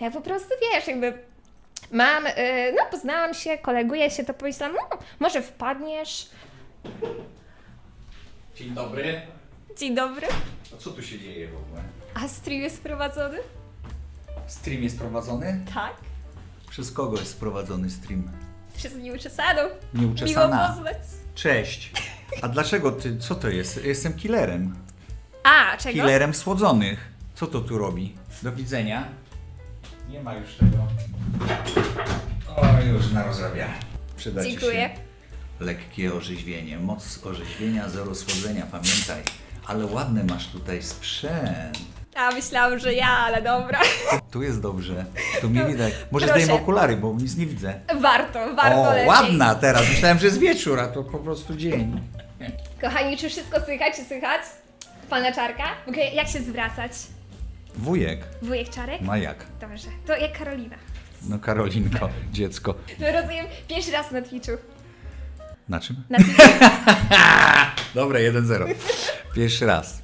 Ja po prostu, wiesz, jakby mam, poznałam się, koleguję się, to pomyślałam, może wpadniesz. Dzień dobry. Dzień dobry. A co tu się dzieje w ogóle? A stream jest prowadzony? Stream jest prowadzony? Tak. Przez kogo jest prowadzony stream? Przez nieuczesaną. Nieuczesana. Miło poznać. Cześć. A dlaczego ty, co to jest? Jestem killerem. A, czego? Killerem słodzonych. Co to tu robi? Do widzenia. Nie ma już tego. O, już na rozrabianie. Przyda ci Dziękuję. się lekkie orzeźwienie. Moc orzeźwienia, zero słodzenia, pamiętaj. Ale ładny masz tutaj sprzęt. A, myślałam, że ja, ale dobra. Tu jest dobrze. Tu mnie widać. Może proszę. zdejmę okulary, bo nic nie widzę. Warto O, lepiej. ładna teraz. Myślałem, że jest wieczór, a to po prostu dzień. Kochani, czy wszystko słychać, czy słychać? Pana Czarka? Mogę jak się zwracać? Wujek. Wujek Czarek? No jak? Dobrze. To jak Karolina. No Karolinko, dziecko. No rozumiem, pierwszy raz na Twitchu. Na czym? Na Twitchu. Dobra, 1-0. Pierwszy raz.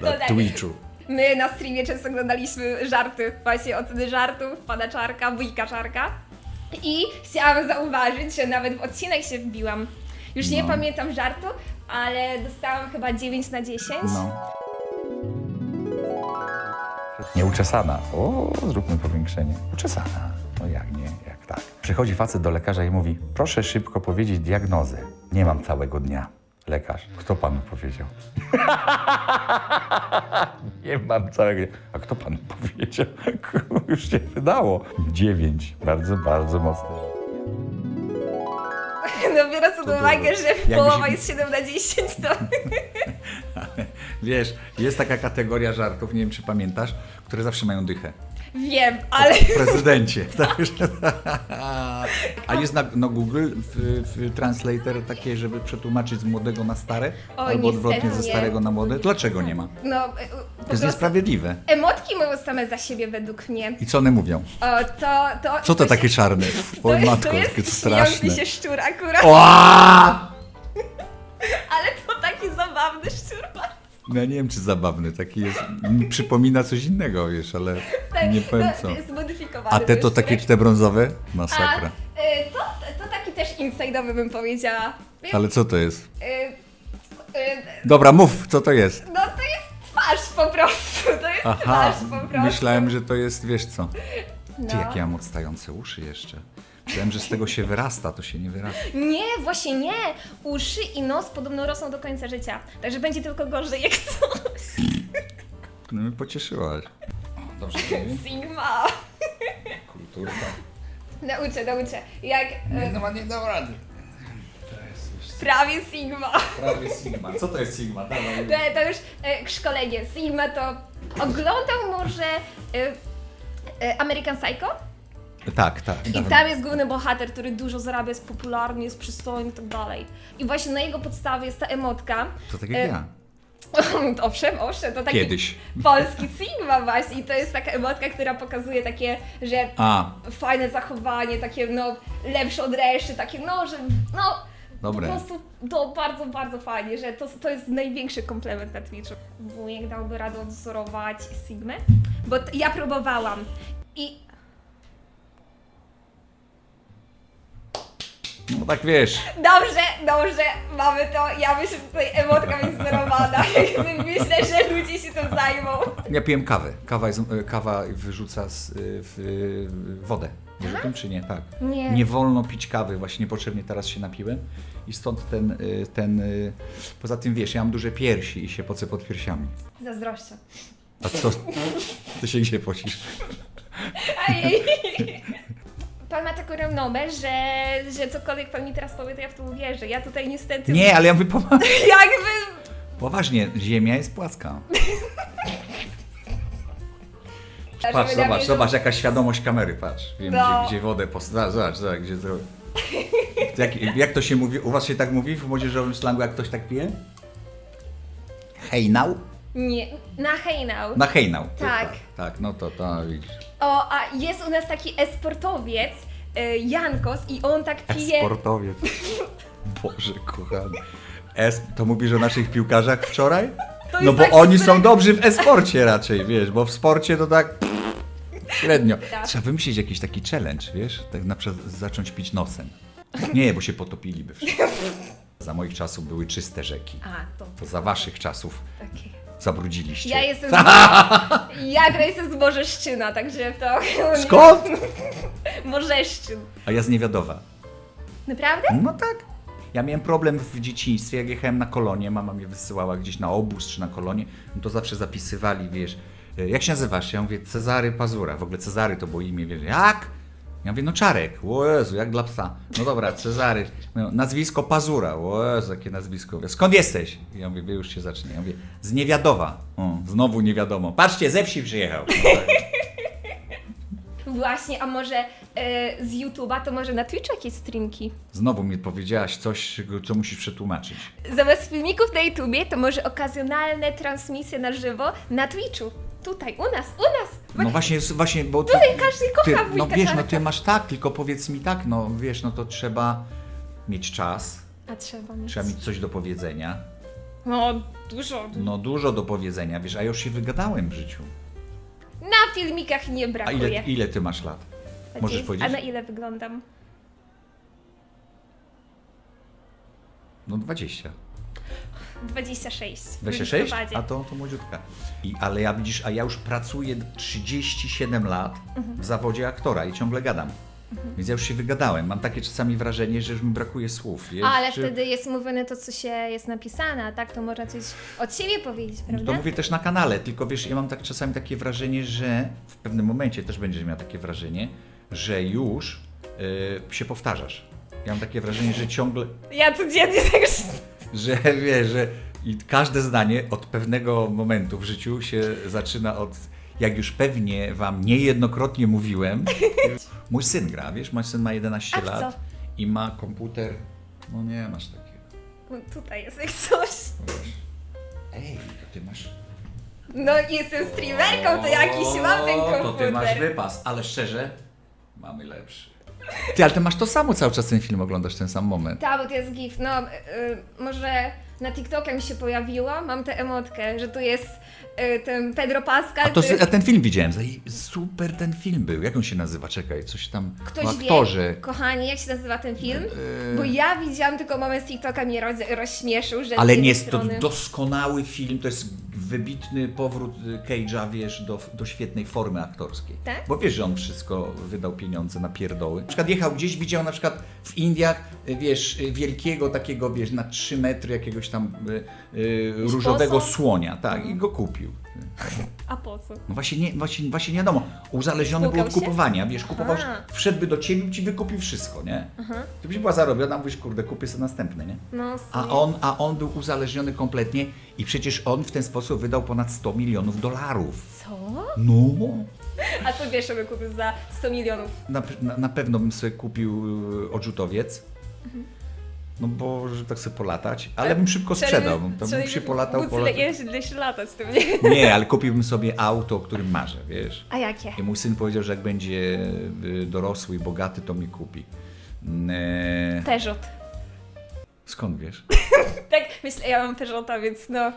Na tak. Twitchu. My na streamie często oglądaliśmy żarty, właśnie oceny żartów pana Czarka, wujka Czarka. I chciałam zauważyć, że nawet w odcinek się wbiłam. Już nie No. pamiętam żartu, ale dostałam chyba 9 na 10. No. Nieuczesana. O, zróbmy powiększenie. Uczesana. No jak nie, jak tak. Przychodzi facet do lekarza i mówi: proszę szybko powiedzieć diagnozę. Nie mam całego dnia. Lekarz: kto panu powiedział? Nie mam całego dnia. A kto panu powiedział? Już się wydało. 9. Bardzo, bardzo mocno. No biorąc pod To uwagę, było. że Jakby połowa się- jest 7 na 10, to... Wiesz, jest taka kategoria żartów, nie wiem czy pamiętasz, które zawsze mają dychę. Wiem, ale... Prezydencie. Także- A jest na Google w Translator takie, żeby przetłumaczyć z młodego na stare? Oj, albo odwrotnie niestety ze nie. starego na młode? Dlaczego nie ma? No, To po jest prostu niesprawiedliwe. emotki mówią same za siebie według mnie. I co one mówią? O, to... Co to się- takie czarne? To O jest, matko, to jakie to jest śmiejący straszne. się szczur akurat, Oaa! ale to taki zabawny szczur. No ja nie wiem, czy zabawny, taki jest, przypomina coś innego, wiesz, ale nie powiem co. Jest zmodyfikowany. A te to ten takie szczurek. te brązowe? A, Masakra. to taki też inside'owy bym powiedziała. Wiesz, Ale co to jest? y, Dobra, mów, co to jest? no to jest twarz po prostu, to jest Aha, twarz po prostu. myślałem, że to jest, wiesz co. Ty, No. jakie ja mam odstające uszy jeszcze. Myślałem, że z tego się wyrasta, to się nie wyrasta. Nie, właśnie nie. Uszy i nos podobno rosną do końca życia. Także będzie tylko gorzej jak coś. No mnie pocieszyłaś. O, dobrze, Sigma. kulturka. Nauczę. Jak nie dam rady. prawie Sigma. Prawie Sigma. Co to jest Sigma? Dawaj. To już szkolenie. Sigma to oglądał może American Psycho? Tak, tak. I dawaj. tam jest główny bohater, który dużo zarabia, jest popularny, jest przystojny i tak dalej. I właśnie na jego podstawie jest ta emotka. To tak jak ja. Owszem, to taki Kiedyś. polski Sigma właśnie. I to jest taka emotka, która pokazuje takie, że A, fajne zachowanie, takie no lepsze od reszty, takie no, że no Dobre. po prostu to bardzo, bardzo fajnie, że to jest największy komplement na Twitchu. Wujek dałby radę odzorować Sigmę, bo ja próbowałam i no tak wiesz. dobrze, mamy to, ja myślę, że tutaj emotka jest wzorowana. Myślę, że ludzie się tym zajmą. Ja piłem kawę. Kawa wyrzuca wodę. Wiesz o tym czy nie? Tak. Nie. Nie wolno pić kawy. Właśnie niepotrzebnie teraz się napiłem. I stąd ten poza tym wiesz, ja mam duże piersi i się pocę pod piersiami. Zazdroszczę. A co? Ty się gdzie pocisz? Pan ma taką renomę, że cokolwiek pan mi teraz powie, to ja w to uwierzę. Ja tutaj niestety... Nie, ale ja mówię Jakby... poważnie. Ziemia jest płaska. Patrz, Żeby na zobacz, jaka świadomość kamery, patrz. Wiem, No. gdzie wodę zobacz, gdzie to... Jak to się mówi? U was się tak mówi w młodzieżowym slangu, jak ktoś tak pije? Hejnał? Nie, na hejnał. Na hejnał. To Tak. Tak, no to widzisz. O, a jest u nas taki esportowiec, Jankos, i on tak pije... Sportowiec. Boże kochany. To mówisz o naszych piłkarzach wczoraj? To No jest bo taki oni styl- są dobrzy w e-sporcie raczej, wiesz, bo w sporcie to tak... Średnio. Tak. Trzeba wymyślić jakiś taki challenge, wiesz? Tak na przykład zacząć pić nosem. Nie, bo się potopiliby wszyscy. Za moich czasów były czyste rzeki. A, to To za waszych czasów okej. zabrudziliście. Ja jestem jestem z Morzeszczyna, także to... Skąd? Morzeszczyn. A ja z Niewiadowa. Naprawdę? No tak. Ja miałem problem w dzieciństwie, jak jechałem na kolonie, mama mnie wysyłała gdzieś na obóz czy na kolonie, no to zawsze zapisywali, wiesz, jak się nazywasz? Ja mówię, Cezary Pazura. W ogóle Cezary to było imię, wiesz, jak? Ja mówię, no Czarek, o Jezu, jak dla psa. No dobra, Cezary. No, nazwisko Pazura, o Jezu, jakie nazwisko. Skąd jesteś? Ja mówię, już się zacznie. Ja mówię, z Niewiadowa. O, znowu nie wiadomo. Patrzcie, ze wsi przyjechał. Właśnie, a może z YouTube'a, to może na Twitchu jakieś streamki? Znowu mi powiedziałaś coś, co musisz przetłumaczyć. Zamiast filmików na YouTubie, to może okazjonalne transmisje na żywo na Twitchu. Tutaj, u nas. No właśnie, bo ty, Tutaj każdy kocha no wujka wiesz, no Czarka. ty masz tak, tylko powiedz mi tak, no wiesz, no to trzeba mieć czas, A trzeba mieć. trzeba mieć coś do powiedzenia. No, dużo. No dużo do powiedzenia, wiesz, a ja już się wygadałem w życiu. Na filmikach nie A brakuje. ile ty masz lat? Możesz powiedzieć? A na ile wyglądam? No 20. 26. w 26? listopadzie. A to młodziutka. Ale ja widzisz, a ja już pracuję 37 lat w zawodzie aktora i ciągle gadam. Więc ja już się wygadałem. Mam takie czasami wrażenie, że już mi brakuje słów. Wiesz, Ale że- wtedy jest mówione to, co się jest napisane, a tak to można coś od siebie powiedzieć, prawda? To mówię też na kanale, tylko wiesz, ja mam tak czasami takie wrażenie, że w pewnym momencie też będziesz miał takie wrażenie, że już się powtarzasz. Ja mam takie wrażenie, że ciągle, Ja codziennie tak że wiesz, że i każde zdanie od pewnego momentu w życiu się zaczyna od, jak już pewnie wam niejednokrotnie mówiłem, mój syn gra, wiesz, mój syn ma 11 A w lat co? i ma komputer, no nie masz takiego. Tutaj jest jak coś. Wiesz. Ej, to ty masz... No jestem streamerką, to jakiś mam ten komputer. To ty masz wypas, ale szczerze, mamy lepszy. Ty, ale ty masz to samo cały czas ten film, oglądasz ten sam moment. Tak, bo to jest gif. No, może na TikToka mi się pojawiło, mam tę emotkę, że tu jest ten Pedro Pascal. A ten film widziałem, super ten film był. Jak on się nazywa? Czekaj, coś tam Ktoś o aktorze. wie, kochani, jak się nazywa ten film? Bo ja widziałam tylko moment z TikToka, mnie rozśmieszył, że Ale z nie jednej jest to strony... doskonały film, to jest wybitny powrót Cage'a, wiesz, do świetnej formy aktorskiej. Tak? Bo wiesz, że on wszystko wydał pieniądze na pierdoły. Na przykład jechał gdzieś, widział na przykład w Indiach, wiesz, wielkiego takiego, wiesz, na 3 metry jakiegoś tam różowego posąg? słonia, tak, i go kupił. A po co? No właśnie nie wiadomo. Uzależniony był od Spłukał się? kupowania, wiesz, kupował, Aha. wszedłby do ciebie i ci wykupił wszystko, nie? Ty byś była zarobiona, mówisz, kurde, kupię sobie następne, nie? No, w A sumie. on był uzależniony kompletnie i przecież on w ten sposób wydał ponad $100 milionów. Co? No. A co wiesz, żeby kupił za 100 milionów? Na pewno bym sobie kupił odrzutowiec. No bo, że tak sobie polatać, ale bym szybko sprzedał. To bym się polatał. Ile się latać z tym, nie? Nie, ale kupiłbym sobie auto, o którym marzę, wiesz? A jakie? I mój syn powiedział, że jak będzie dorosły i bogaty, to mi kupi. Peugeot. Skąd wiesz? Tak, myślę, ja mam Peugeota, więc no...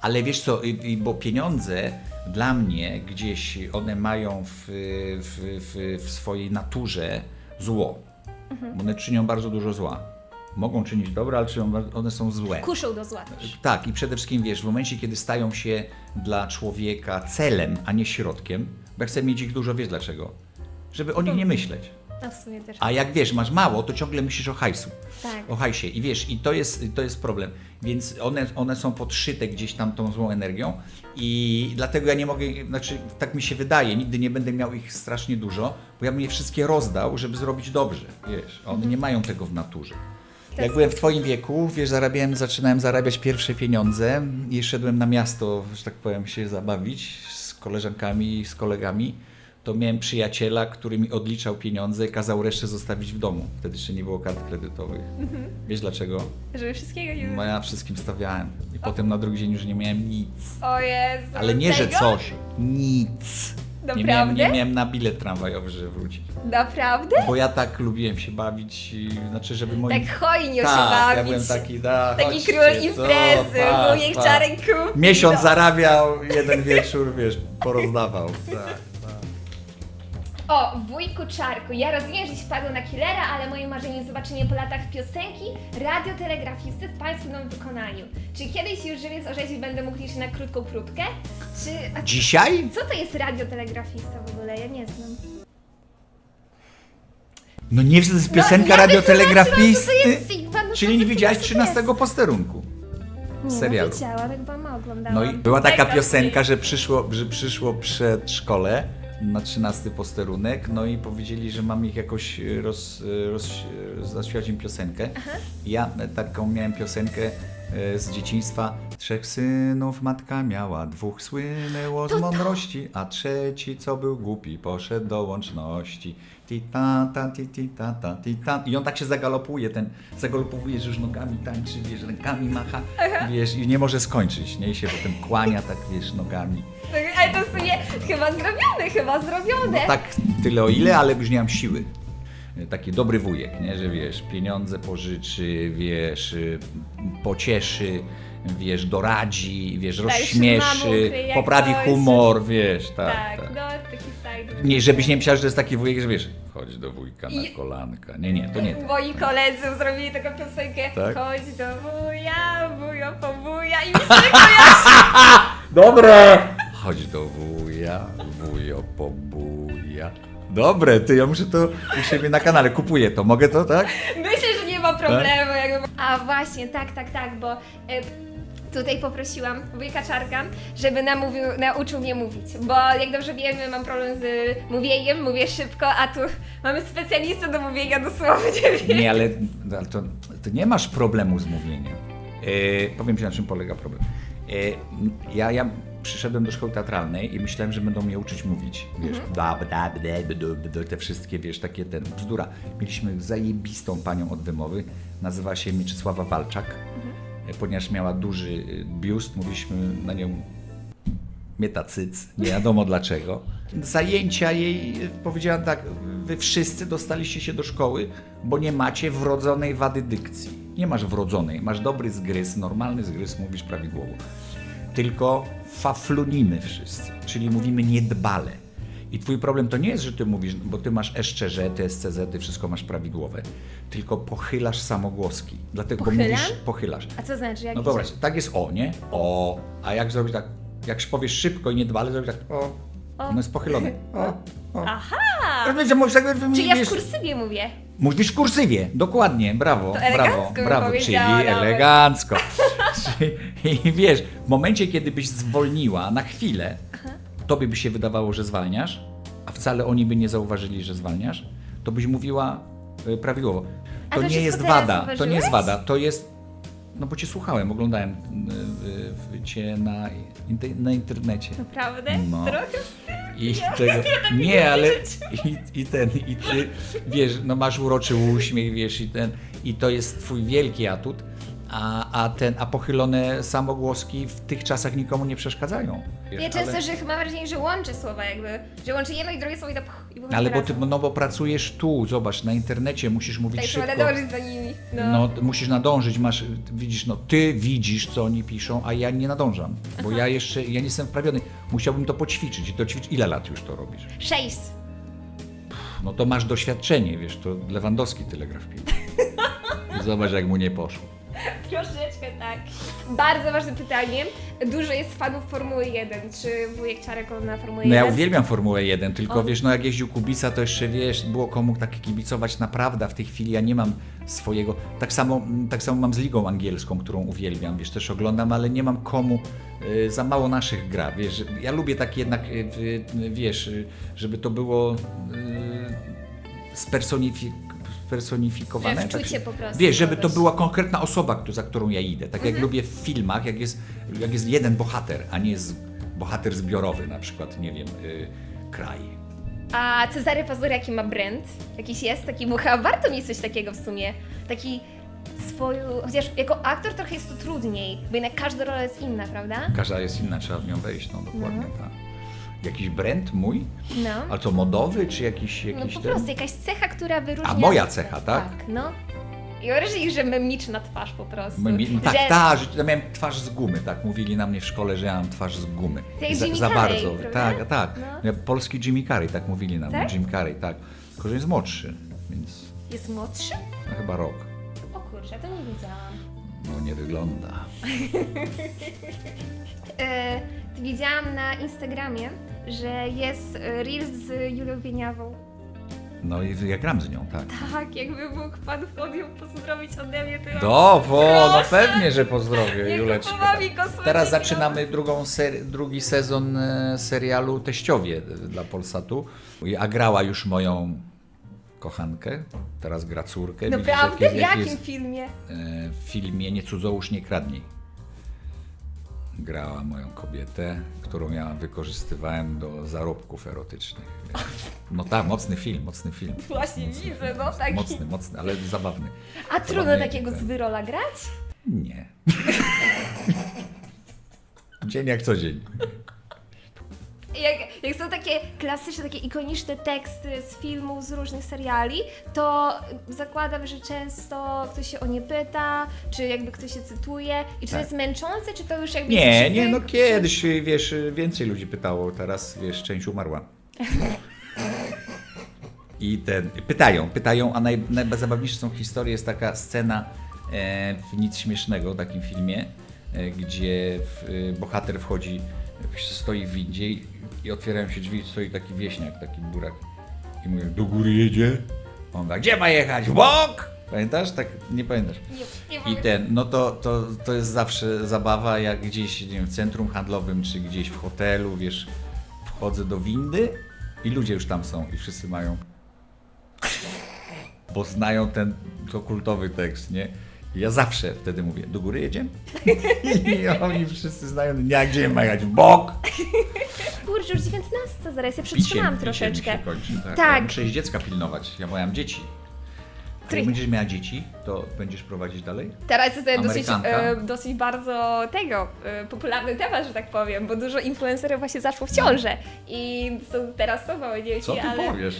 Ale wiesz co, bo pieniądze dla mnie gdzieś one mają w swojej naturze zło. Bo one czynią bardzo dużo zła. Mogą czynić dobre, ale one są złe. Kuszą do zła też. Tak, i przede wszystkim wiesz, w momencie, kiedy stają się dla człowieka celem, a nie środkiem, bo ja chcę mieć ich dużo, wiesz dlaczego? Żeby o nich nie myśleć. No w sumie też. A jak wiesz, masz mało, to ciągle myślisz o hajsu. Tak. O hajsie. I wiesz, i to jest problem. Więc one są podszyte gdzieś tam tą złą energią i dlatego ja nie mogę, znaczy tak mi się wydaje, nigdy nie będę miał ich strasznie dużo, bo ja bym je wszystkie rozdał, żeby zrobić dobrze, wiesz. One nie mają tego w naturze. Jak byłem w twoim wieku, wiesz, zaczynałem zarabiać pierwsze pieniądze i szedłem na miasto, że tak powiem, się zabawić z koleżankami, z kolegami, to miałem przyjaciela, który mi odliczał pieniądze i kazał resztę zostawić w domu. Wtedy jeszcze nie było kart kredytowych. Wiesz dlaczego? Żeby wszystkiego nie... No ja wszystkim stawiałem i potem na drugi dzień już nie miałem nic. O Jezu. Ale nie, że tego? coś, nic. Naprawdę? Nie miałem na bilet tramwajowy, żeby wrócić. Naprawdę? Bo ja tak lubiłem się bawić, znaczy żeby moi... Tak hojnie się Tak, bawić. ja byłem taki, da, Taki chodźcie, król co, imprezy, tak, wujek tak. Czarek kupił. Miesiąc No. zarabiał, jeden wieczór, wiesz, porozdawał. Tak, tak. O, wujku Czarku, ja rozumiem, że się padło na killera, ale moje marzenie jest zobaczenie po latach piosenki radiotelegrafisty w państwowym wykonaniu. Czy kiedyś już żywiec orzeźwi będę mógł liczyć na krótką próbkę? Czy... Dzisiaj? Co to jest radiotelegrafista w ogóle? Ja nie znam. No nie wiem, to jest piosenka ja radiotelegrafisty. wytłumaczyłam, co to jest Sigma, no Czyli nie to widziałaś co to 13 jest? posterunku Nie, serialu. No widziałam, jak mama oglądałam. No i była taka Mega piosenka, że przyszło przedszkole na 13 posterunek, no i powiedzieli, że mam ich jakoś zaśpiewać im piosenkę. Ja taką miałem piosenkę z dzieciństwa. 3 synów matka miała, 2 słynęło z mądrości, a 3, co był głupi, poszedł do łączności. Ti ta ta ti ti ta ta ti ta. I on tak się zagalopuje, zagalopuje, że już nogami tańczy, wiesz, rękami macha, wiesz, i nie może skończyć, nie? I się potem kłania, tak wiesz, nogami. Ale to w sumie chyba zrobione. No tak tyle o ile, ale już nie mam siły. Taki dobry wujek, nie? Że wiesz, pieniądze pożyczy, wiesz, pocieszy, wiesz, doradzi, wiesz, Tak, się mamą rozśmieszy, ukryje jak poprawi coś. humor, wiesz, Tak, tak. no taki side. Nie, żebyś nie myślał, że to jest taki wujek, że wiesz, chodź do wujka na I- kolanka. Nie, to nie. Moi koledzy zrobili taką piosenkę Tak? Chodź do wuja, wujo po wuja i mi się kojarzy. Dobre! Chodź do wuja, wujo pobuja. Dobre, ty, ja muszę to u siebie na kanale, kupuję to, mogę to, tak? Myślę, że nie ma problemu. Jakby. A właśnie, tak, bo tutaj poprosiłam wujka Czarka, żeby nauczył mnie mówić, bo jak dobrze wiemy, mam problem z mówieniem, mówię szybko, a tu mamy specjalistę do mówienia dosłownie. Nie, ale to nie masz problemu z mówieniem. Powiem ci, na czym polega problem. Ja przyszedłem do szkoły teatralnej i myślałem, że będą mnie uczyć mówić. Wiesz, te wszystkie, wiesz, takie bzdura. Mieliśmy zajebistą panią od wymowy, nazywała się Mieczysława Walczak. Ponieważ miała duży biust, mówiliśmy na nią mietacyc, nie wiadomo dlaczego. Zajęcia jej, powiedziałam tak, wy wszyscy dostaliście się do szkoły, bo nie macie wrodzonej wady dykcji. Nie masz wrodzonej, masz dobry zgryz, normalny zgryz, mówisz prawidłowo. Tylko faflunimy wszyscy, czyli mówimy niedbale. I twój problem to nie jest, że ty mówisz, bo ty masz eszczerze, SCZ, ty wszystko masz prawidłowe, tylko pochylasz samogłoski. Dlatego, bo Pochylam? mówisz, pochylasz. A co znaczy? Jak No dobra, tak jest o, nie? O, a jak zrobić tak, jak powiesz szybko i niedbale, zrobić tak o, no jest pochylone. O. Aha! Rozumiesz, że możesz tak, Czyli ja w wiesz, kursywie mówię. mówisz w kursywie, dokładnie, brawo, To elegancko bym brawo, czyli powiedziała nawet. elegancko. I wiesz, w momencie, kiedy byś zwolniła na chwilę, tobie by się wydawało, że zwalniasz, a wcale oni by nie zauważyli, że zwalniasz, to byś mówiła prawidłowo. A To to nie wszystko jest teraz wada, to nie jest zauważyłeś? wada, to jest, no bo cię słuchałem, oglądałem cię na internecie. Naprawdę? No. Trochę I tego, nie, ale i ty, wiesz, no masz uroczy uśmiech, wiesz, i to jest twój wielki atut, a pochylone samogłoski w tych czasach nikomu nie przeszkadzają. Wiesz, Ja często, że mam wrażenie, że łączę słowa jakby, że łączę jedno i drugie słowo i tak i wychodzi ale bo ty, razem. no bo pracujesz tu, zobacz, na internecie, musisz mówić Tak, trzeba szybko. nadążyć za nimi. No, musisz nadążyć, widzisz, no ty widzisz, co oni piszą, a ja nie nadążam, bo ja nie jestem wprawiony. Musiałbym to poćwiczyć i ile lat już to robisz? 6. No to masz doświadczenie, wiesz, to Lewandowski tyle gra w piłkę. I zobacz, jak mu nie poszło. Troszeczkę tak. Bardzo ważne pytanie. Dużo jest fanów Formuły 1. Czy wujek Czarek na Formułę 1? No ja uwielbiam Formułę 1, tylko O. wiesz, no jak jeździł Kubica, to jeszcze wiesz, było komu tak kibicować naprawdę, a w tej chwili ja nie mam swojego, tak samo mam z Ligą Angielską, którą uwielbiam, wiesz, też oglądam, ale nie mam komu, za mało naszych gra, wiesz, ja lubię tak jednak, wiesz, żeby to było spersonifikowane. Że wczucie tak, po prostu wiesz, żeby to kogoś. była konkretna osoba, za którą ja idę. Tak Mhm. jak lubię w filmach, jak jest jeden bohater, a nie jest bohater zbiorowy, na przykład, nie wiem, kraj. A Cezary Pazur jaki ma brand? Jakiś jest taki, bo chyba warto mieć coś takiego w sumie. Taki chociaż jako aktor trochę jest to trudniej, bo jednak każda rola jest inna, prawda? Każda jest inna, trzeba w nią wejść, no dokładnie tak. Jakiś brand mój? No. A to modowy, czy jakiś No po ten? prostu jakaś cecha, która wyróżnia... A moja cecha, tak? Tak, no. I uważali, że memiczna twarz po prostu. No tak, że... tak, że ja miałem twarz z gumy, tak mówili na mnie w szkole, że ja mam twarz z gumy. Jak I Jimmy za Carrey, bardzo. prawda? Tak, tak. No. Ja, polski Jimmy Carrey, tak mówili na mnie. Tak? Jim Carrey, tak. Tylko, że jest młodszy, więc Jest młodszy? no, chyba rok. O kurczę, to nie widziałam. No nie wygląda. Widziałam na Instagramie, że jest Reels z Julią Wieniawą. No i ja gram z nią, tak. Tak, jakby mógł pan ją pozdrowić ode mnie, to ja... No Proszę. pewnie, że pozdrowię, Nie Juleczkę. kupowała mi kosmetyki, Teraz no. zaczynamy drugi sezon serialu Teściowie dla Polsatu. A grała już moją kochankę, teraz gra córkę. Widzisz, Naprawdę? W jak jakim jest, filmie? w filmie Nie cudzołóż, nie kradnij. Grała moją kobietę, którą ja wykorzystywałem do zarobków erotycznych. No tak, mocny film. Właśnie Mocny widzę, film, no taki. Mocny, ale zabawny. A trudno Zabawny, takiego tak. zwyrola grać? Nie. Dzień jak co dzień. Jak są takie klasyczne, takie ikoniczne teksty z filmów, z różnych seriali, to zakładam, że często ktoś się o nie pyta, czy jakby ktoś się cytuje i czy to Tak. jest męczące, czy to już jakby Nie, jesteś nie, no zwykły? kiedyś, wiesz, więcej ludzi pytało, teraz, wiesz, część umarła. I pytają, a najzabawniejsze są historie, jest taka scena w Nic Śmiesznego, takim filmie, gdzie bohater wchodzi, stoi w windzie i otwierają się drzwi, stoi taki wieśniak, taki burak i mówią, do góry jedzie? On mówi, gdzie ma jechać? W bok! Pamiętasz? Tak, nie pamiętasz. Nie I no to jest zawsze zabawa, jak gdzieś, nie wiem, w centrum handlowym, czy gdzieś w hotelu, wiesz, wchodzę do windy i ludzie już tam są i wszyscy mają, bo znają to kultowy tekst, nie? I ja zawsze wtedy mówię, do góry jedziemy? I oni wszyscy znają, nie, a gdzie ma jechać? W bok! Kurczę, już 19 zaraz, ja przytrzymałam Piciem troszeczkę. mi się kończy, tak. Tak. Ja muszę ich dziecka pilnować, ja miałam dzieci. A Który- jak będziesz miała dzieci, to będziesz prowadzić dalej? Teraz jest Amerykanka. dosyć bardzo popularny temat, że tak powiem, bo dużo influencerów właśnie zaszło w ciążę i teraz są małe dzieci, Co ty ale powiesz?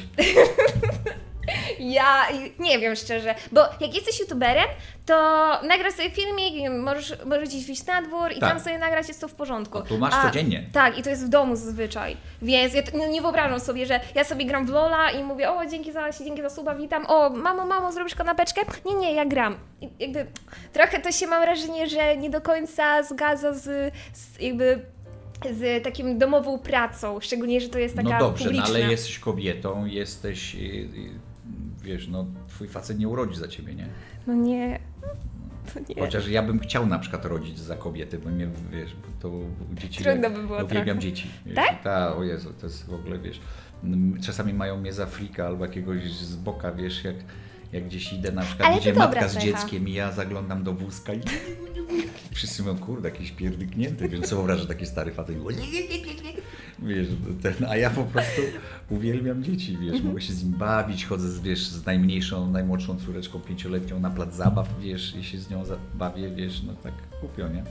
ja nie wiem szczerze, bo jak jesteś youtuberem, to nagrasz sobie filmik, możesz gdzieś wyjść na dwór i Tak. tam sobie nagrać, jest to w porządku. A tu masz codziennie. Tak, i to jest w domu zazwyczaj, więc ja nie wyobrażam sobie, że ja sobie gram w Lola i mówię, o dzięki za suba, witam, o mamo, zrobisz kanapeczkę? Nie, ja gram. I jakby trochę to się mam wrażenie, że nie do końca zgadza z takim domową pracą, szczególnie, że to jest taka No dobrze, publiczna. no ale jesteś kobietą, wiesz, no twój facet nie urodzi za ciebie, nie? No nie, to nie. Chociaż ja bym chciał na przykład rodzić za kobiety, bo mnie, wiesz, bo to dzieci... Trudno by było ja uwielbiam trochę. dzieci. Wiesz, Tak? O Jezu, to jest w ogóle, wiesz, czasami mają mnie za frika albo jakiegoś z boka, wiesz, jak gdzieś idę, na przykład Ale to idzie dobra matka z cecha. dzieckiem i ja zaglądam do wózka i wszyscy mówią, kurde, jakiś pierdyknięty, więc sobie wyobrażę, że taki stary facet wiesz, a ja po prostu uwielbiam dzieci, wiesz, mogę się z nim bawić, chodzę z najmłodszą córeczką 5-letnią na plac zabaw, wiesz, i się z nią bawię, wiesz, no tak głupio, nie?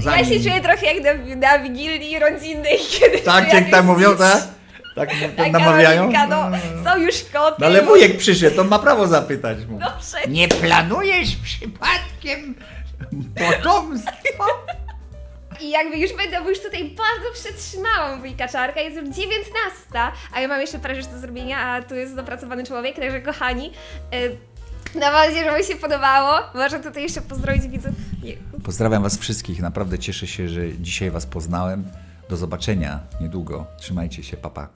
Ja się czuję trochę jak na wigilii rodzinnej, kiedy Tak, się jak tak mówią, tak? Tak Taka namawiają? Monika, no, są już koty. No ale wujek przyszedł, to ma prawo zapytać mu. No przecież. Nie planujesz przypadkiem potomstwa? I jakby już będę, bo już tutaj bardzo przetrzymałam wujka Czarka, jest już 19, a ja mam jeszcze parę rzeczy do zrobienia, a tu jest dopracowany człowiek, także kochani, mam nadzieję, że Wam się podobało. Może tutaj jeszcze pozdrowić widzów. Pozdrawiam Was wszystkich, naprawdę cieszę się, że dzisiaj Was poznałem. Do zobaczenia niedługo. Trzymajcie się, pa pa.